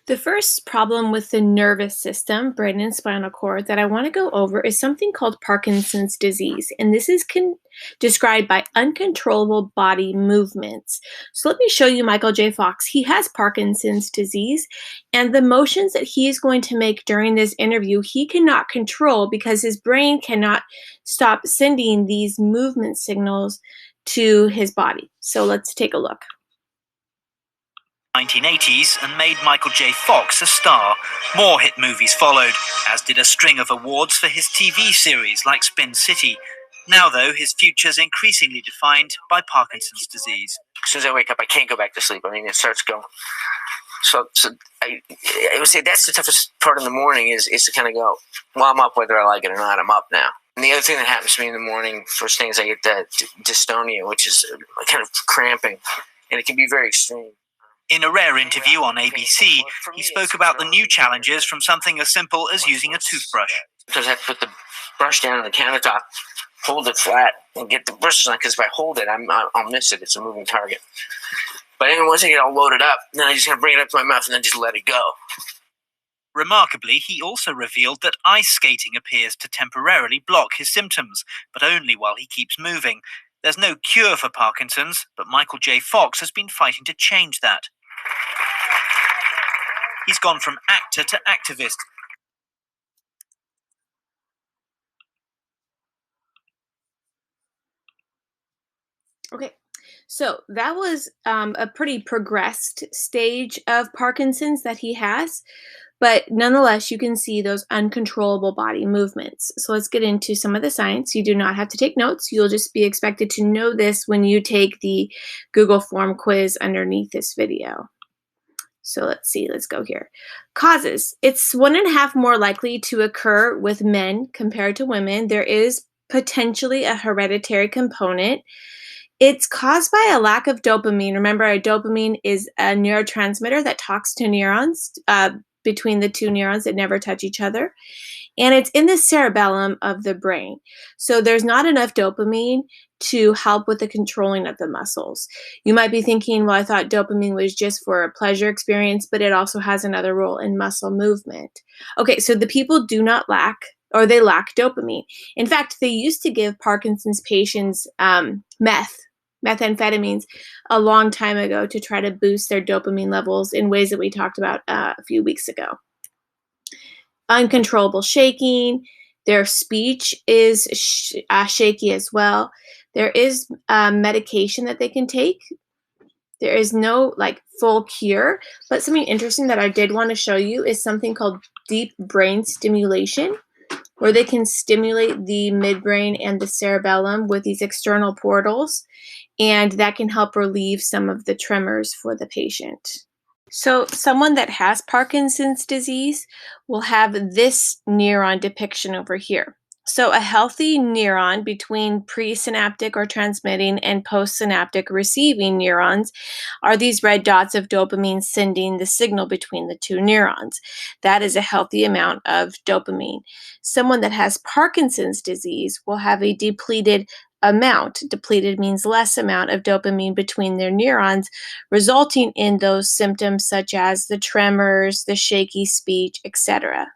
The first problem with the nervous system, brain and spinal cord, that I want to go over is something called Parkinson's disease. And this is described by uncontrollable body movements. So let me show you Michael J. Fox. He has Parkinson's disease, and the motions that he is going to make during this interview, he cannot control because his brain cannot stop sending these movement signals to his body. So let's take a look. 1980s and made Michael J. Fox a star. More hit movies followed, as did a string of awards for his TV series like Spin City. Now, though, his future's increasingly defined by Parkinson's disease. As soon as I wake up, I can't go back to sleep. I mean, it starts going. So I would say that's the toughest part in the morning is to kind of go, well, I'm up whether I like it or not. I'm up now. And the other thing that happens to me in the morning, first thing is I get that dystonia, which is kind of cramping, and it can be very extreme. In a rare interview on ABC, he spoke about the new challenges from something as simple as using a toothbrush. Because I have to put the brush down on the countertop, hold it flat, and get the bristles on, because if I hold it, I'll miss it. It's a moving target. But then once I get all loaded up, then I just kind of bring it up to my mouth and then just let it go. Remarkably, he also revealed that ice skating appears to temporarily block his symptoms, but only while he keeps moving. There's no cure for Parkinson's, but Michael J. Fox has been fighting to change that. He's gone from actor to activist. Okay, so that was a pretty progressed stage of Parkinson's that he has, but nonetheless, you can see those uncontrollable body movements. So let's get into some of the science. You do not have to take notes. You'll just be expected to know this when you take the Google form quiz underneath this video. So let's see, let's go here. Causes. It's 1.5 more likely to occur with men compared to women. There is potentially a hereditary component. It's caused by a lack of dopamine. Remember, dopamine is a neurotransmitter that talks to neurons between the two neurons that never touch each other. And it's in the cerebellum of the brain. So there's not enough dopamine to help with the controlling of the muscles. You might be thinking, well, I thought dopamine was just for a pleasure experience, but it also has another role in muscle movement. Okay, so the people do not lack, or they lack dopamine. In fact, they used to give Parkinson's patients methamphetamines a long time ago to try to boost their dopamine levels in ways that we talked about a few weeks ago. Uncontrollable shaking. Their speech is shaky as well. There is medication that they can take. There is no full cure, but something interesting that I did want to show you is something called deep brain stimulation, where they can stimulate the midbrain and the cerebellum with these external portals, and that can help relieve some of the tremors for the patient. So someone that has Parkinson's disease will have this neuron depiction over here. So a healthy neuron between presynaptic or transmitting and postsynaptic receiving neurons are these red dots of dopamine sending the signal between the two neurons. That is a healthy amount of dopamine. Someone that has Parkinson's disease will have a depleted amount. Depleted means less amount of dopamine between their neurons, resulting in those symptoms such as the tremors, the shaky speech, etc.